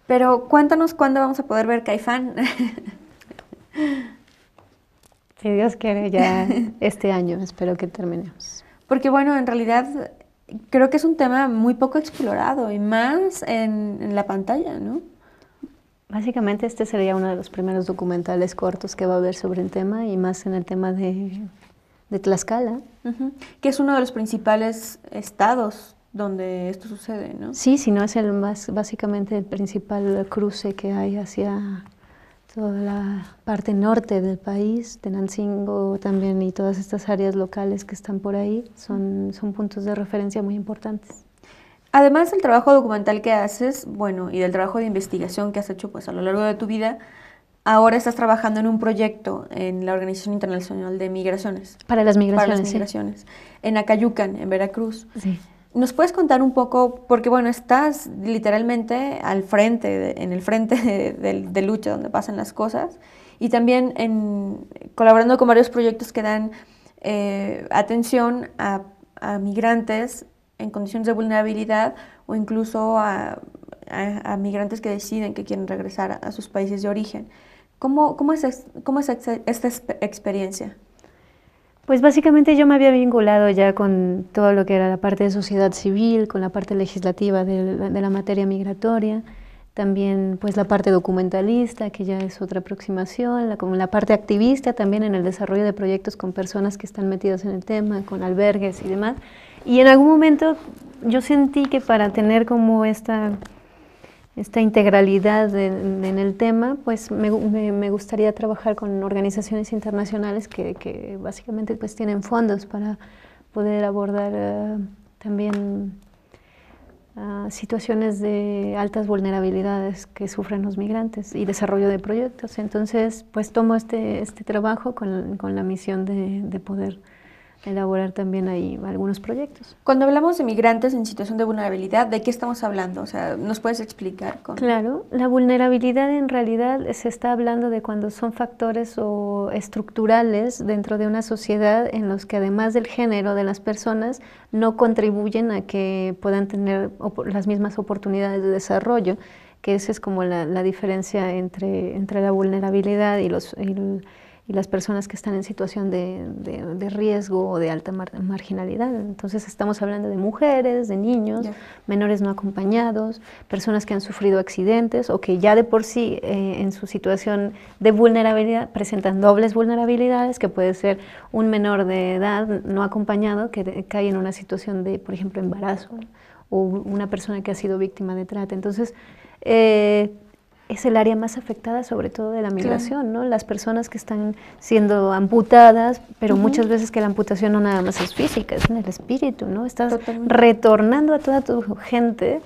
Pero cuéntanos cuándo vamos a poder ver Caifán. Si Dios quiere, ya este año espero que terminemos. Porque bueno, en realidad creo que es un tema muy poco explorado y más en la pantalla, ¿no? Básicamente este sería uno de los primeros documentales cortos que va a haber sobre el tema y más en el tema de Tlaxcala. Que es uno de los principales estados donde esto sucede, ¿no? Sí, si no es básicamente el principal cruce que hay hacia toda la parte norte del país, Tenancingo también y todas estas áreas locales que están por ahí, son puntos de referencia muy importantes. Además del trabajo documental que haces, bueno, y del trabajo de investigación que has hecho pues a lo largo de tu vida, ahora estás trabajando en un proyecto en la Organización Internacional de Migraciones. Para las migraciones, Para las migraciones, en Acayucan, en Veracruz. Sí. ¿Nos puedes contar un poco, porque bueno, estás literalmente al frente, en el frente de lucha donde pasan las cosas, y también colaborando con varios proyectos que dan atención a migrantes en condiciones de vulnerabilidad o incluso a migrantes que deciden que quieren regresar a sus países de origen? ¿Cómo es esta experiencia? Pues básicamente yo me había vinculado ya con todo lo que era la parte de sociedad civil, con la parte legislativa de la materia migratoria, también pues la parte documentalista, que ya es otra aproximación, como la parte activista también en el desarrollo de proyectos con personas que están metidas en el tema, con albergues y demás. Y en algún momento yo sentí que para tener como esta integralidad en el tema, pues me gustaría trabajar con organizaciones internacionales que básicamente pues tienen fondos para poder abordar también situaciones de altas vulnerabilidades que sufren los migrantes y desarrollo de proyectos. Entonces, pues tomo este trabajo con la misión de poder elaborar también ahí algunos proyectos. Cuando hablamos de migrantes en situación de vulnerabilidad, ¿de qué estamos hablando? O sea, ¿nos puedes explicar? Claro, la vulnerabilidad en realidad se está hablando de cuando son factores o estructurales dentro de una sociedad en los que además del género de las personas no contribuyen a que puedan tener las mismas oportunidades de desarrollo, que esa es como la diferencia entre la vulnerabilidad y las personas que están en situación de riesgo o de alta marginalidad. Entonces estamos hablando de mujeres, de niños, menores no acompañados, personas que han sufrido accidentes o que ya de por sí en su situación de vulnerabilidad presentan dobles vulnerabilidades, que puede ser un menor de edad no acompañado que cae en una situación de, por ejemplo, embarazo, o una persona que ha sido víctima de trata. Entonces, es el área más afectada sobre todo de la migración, ¿no? Las personas que están siendo amputadas, pero muchas veces que la amputación no nada más es física, es en el espíritu, ¿no? Estás retornando a toda tu gente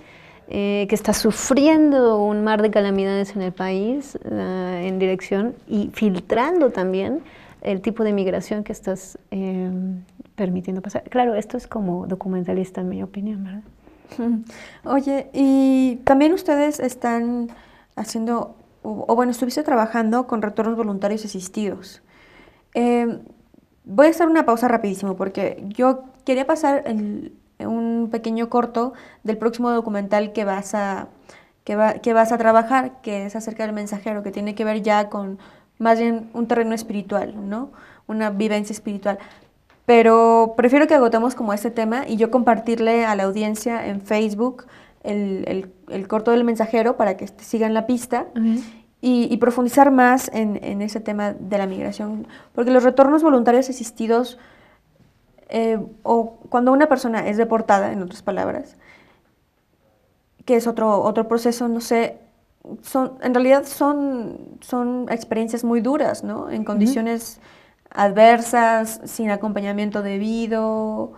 que está sufriendo un mar de calamidades en el país en dirección y filtrando también el tipo de migración que estás permitiendo pasar. Claro, esto es como documentalista en mi opinión, ¿verdad? Oye, y también ustedes están haciendo, o bueno, estuviste trabajando con retornos voluntarios asistidos. Voy a hacer una pausa rapidísimo porque yo quería pasar un pequeño corto del próximo documental que vas a trabajar, que es acerca del mensajero, que tiene que ver ya con más bien un terreno espiritual, ¿no? Una vivencia espiritual. Pero prefiero que agotemos como este tema y yo compartirle a la audiencia en Facebook el corto del mensajero para que sigan la pista y profundizar más en ese tema de la migración. Porque los retornos voluntarios asistidos, o cuando una persona es deportada, en otras palabras, que es otro proceso, no sé, en realidad son experiencias muy duras, ¿no? En condiciones adversas, sin acompañamiento debido.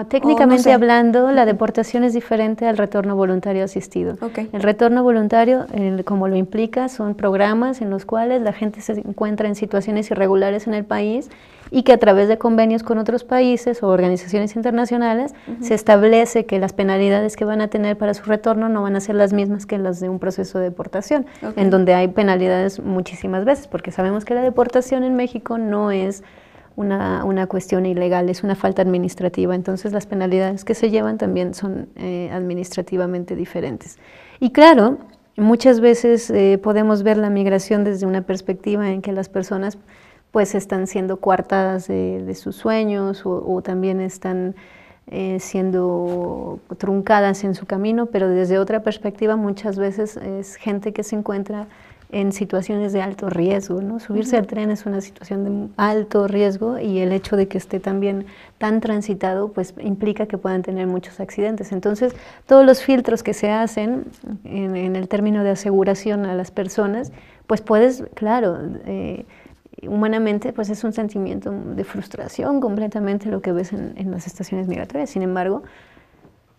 Técnicamente hablando, la deportación es diferente al retorno voluntario asistido. El retorno voluntario, como lo implica, son programas en los cuales la gente se encuentra en situaciones irregulares en el país y que a través de convenios con otros países o organizaciones internacionales se establece que las penalidades que van a tener para su retorno no van a ser las mismas que las de un proceso de deportación, en donde hay penalidades muchísimas veces, porque sabemos que la deportación en México no es una cuestión ilegal, es una falta administrativa. Entonces las penalidades que se llevan también son administrativamente diferentes. Y claro, muchas veces podemos ver la migración desde una perspectiva en que las personas pues están siendo coartadas de sus sueños o también están siendo truncadas en su camino, pero desde otra perspectiva muchas veces es gente que se encuentra en situaciones de alto riesgo, ¿no? Subirse al tren es una situación de alto riesgo y el hecho de que esté también tan transitado pues implica que puedan tener muchos accidentes. Entonces todos los filtros que se hacen en el término de aseguración a las personas, pues puedes, claro, humanamente pues es un sentimiento de frustración completamente lo que ves en las estaciones migratorias. Sin embargo,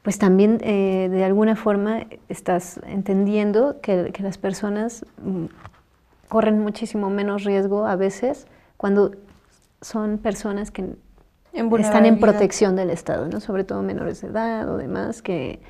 pues también de alguna forma estás entendiendo que las personas corren muchísimo menos riesgo a veces cuando son personas que están en protección del Estado, ¿no? Sobre todo menores de edad o demás, que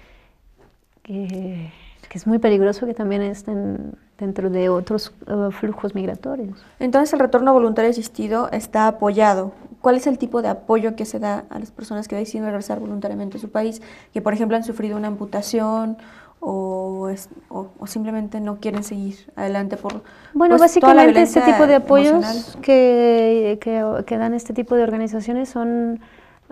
es muy peligroso que también estén dentro de otros flujos migratorios. Entonces el retorno voluntario asistido está apoyado. ¿Cuál es el tipo de apoyo que se da a las personas que deciden regresar voluntariamente a su país, que por ejemplo han sufrido una amputación o simplemente no quieren seguir adelante por bueno, pues, básicamente este tipo de apoyos que dan este tipo de organizaciones son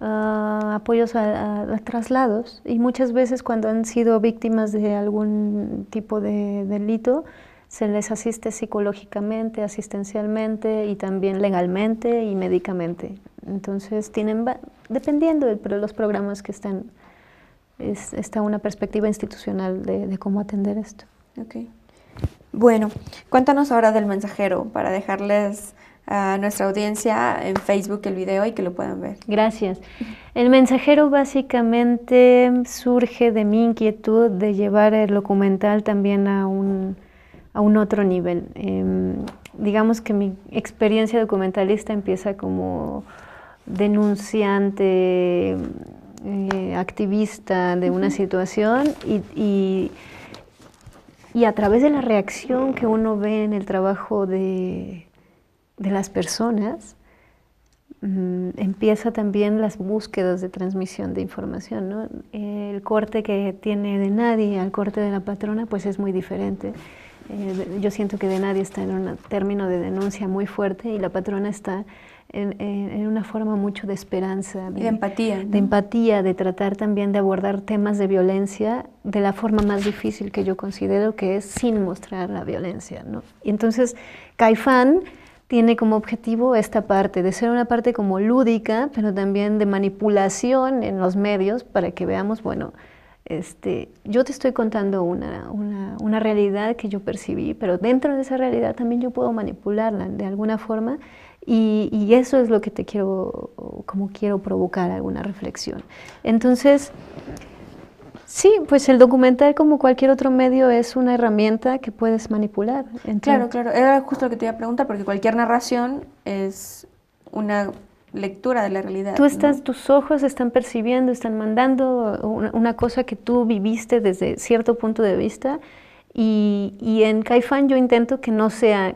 apoyos a traslados, y muchas veces cuando han sido víctimas de algún tipo de delito se les asiste psicológicamente, asistencialmente y también legalmente y médicamente. Entonces dependiendo de los programas que están, está una perspectiva institucional de cómo atender esto. Okay. Bueno, cuéntanos ahora del mensajero para dejarles a nuestra audiencia en Facebook el video y que lo puedan ver. Gracias. El mensajero básicamente surge de mi inquietud de llevar el documental también a un otro nivel. Digamos que mi experiencia documentalista empieza como denunciante, activista de una situación y a través de la reacción que uno ve en el trabajo de las personas, empieza también las búsquedas de transmisión de información, ¿no? El corte que tiene de Nadie al corte de la patrona pues es muy diferente. Yo siento que de Nadie está en un término de denuncia muy fuerte y la patrona está en una forma mucho de esperanza. De empatía. ¿No? De empatía, de tratar también de abordar temas de violencia de la forma más difícil que yo considero, que es sin mostrar la violencia, ¿no? Y entonces Caifán tiene como objetivo esta parte, de ser una parte como lúdica, pero también de manipulación en los medios para que veamos, bueno, yo te estoy contando una realidad que yo percibí, pero dentro de esa realidad también yo puedo manipularla de alguna forma y eso es lo que quiero provocar alguna reflexión. Entonces, sí, pues el documental como cualquier otro medio es una herramienta que puedes manipular. Claro, era justo lo que te iba a preguntar, porque cualquier narración es una lectura de la realidad. Tus ojos están percibiendo, están mandando una cosa que tú viviste desde cierto punto de vista y en Caifán yo intento que no sea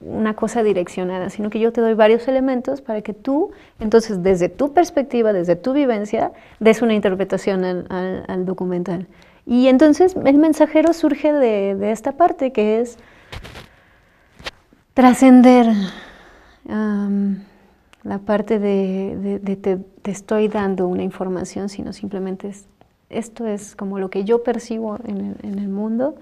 una cosa direccionada, sino que yo te doy varios elementos para que tú, entonces desde tu perspectiva, desde tu vivencia, des una interpretación al documental. Y entonces el mensajero surge de esta parte que es trascender la parte de te estoy dando una información, sino simplemente esto es como lo que yo percibo en el mundo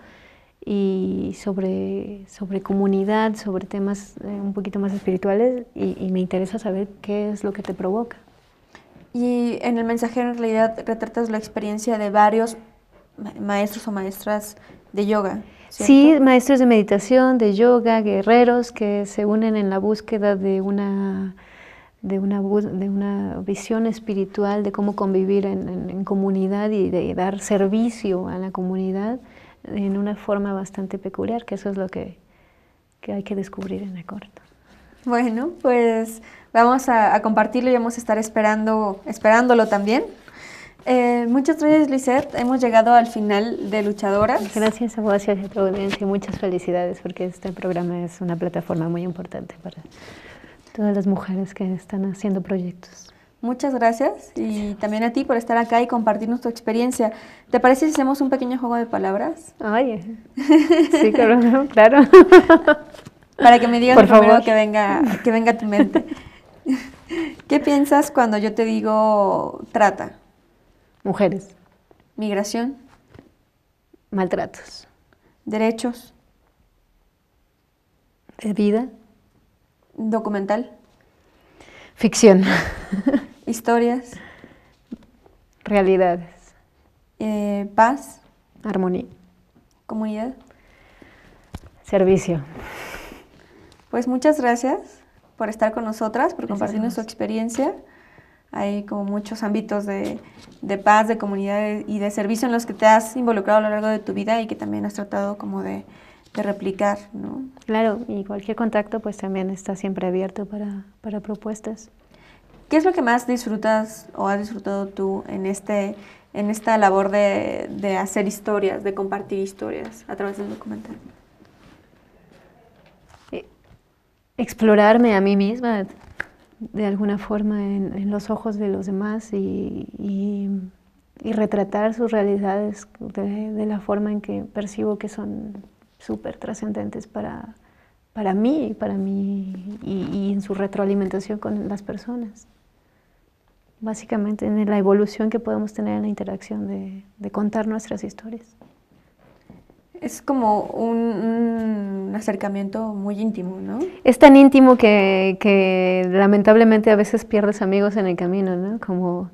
y sobre comunidad, sobre temas un poquito más espirituales y me interesa saber qué es lo que te provoca. Y en el mensajero en realidad retratas la experiencia de varios maestros o maestras de yoga, ¿cierto? Sí, maestros de meditación, de yoga, guerreros que se unen en la búsqueda de una visión espiritual de cómo convivir en comunidad y de dar servicio a la comunidad en una forma bastante peculiar, que eso es lo que hay que descubrir en el corto. Bueno, pues vamos a compartirlo y vamos a estar esperándolo también. Muchas gracias, Lisette. Hemos llegado al final de Luchadoras. Gracias a vos y a tu audiencia y muchas felicidades porque este programa es una plataforma muy importante para todas las mujeres que están haciendo proyectos. Muchas gracias y también a ti por estar acá y compartirnos tu experiencia. ¿Te parece si hacemos un pequeño juego de palabras? Oye, sí, claro, claro. Para que me digas por lo primero favor. que venga a tu mente. ¿Qué piensas cuando yo te digo trata? Mujeres. Migración. Maltratos. Derechos. De vida. Documental. Ficción. Historias. Realidades. Paz. Armonía. Comunidad. Servicio. Pues muchas gracias por estar con nosotras, por Gracias compartirnos tu experiencia. Hay como muchos ámbitos de paz, de comunidad y de servicio en los que te has involucrado a lo largo de tu vida y que también has tratado como de replicar, ¿no? Claro, y cualquier contacto pues también está siempre abierto para propuestas. ¿Qué es lo que más disfrutas o has disfrutado tú en esta labor de hacer historias, de compartir historias a través del documental? Explorarme a mí misma de alguna forma en los ojos de los demás y retratar sus realidades de la forma en que percibo que son súper trascendentes para mí y en su retroalimentación con las personas. Básicamente en la evolución que podemos tener en la interacción de contar nuestras historias. Es como un acercamiento muy íntimo, ¿no? Es tan íntimo que lamentablemente a veces pierdes amigos en el camino, ¿no? Como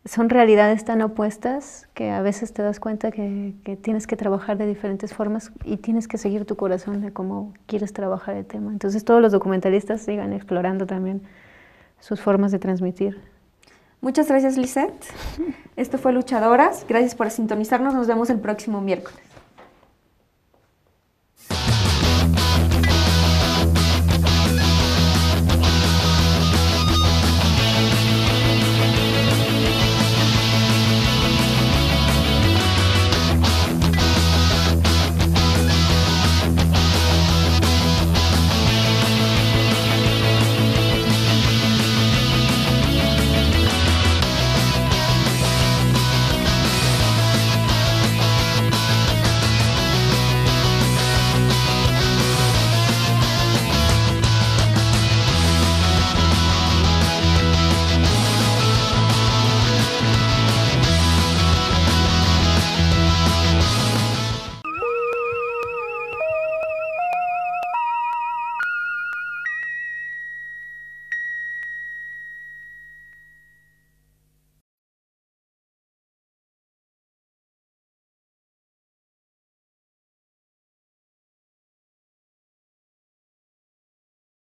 son realidades tan opuestas que a veces te das cuenta que tienes que trabajar de diferentes formas y tienes que seguir tu corazón de cómo quieres trabajar el tema. Entonces todos los documentalistas sigan explorando también sus formas de transmitir. Muchas gracias, Lisette. Esto fue Luchadoras. Gracias por sintonizarnos. Nos vemos el próximo miércoles.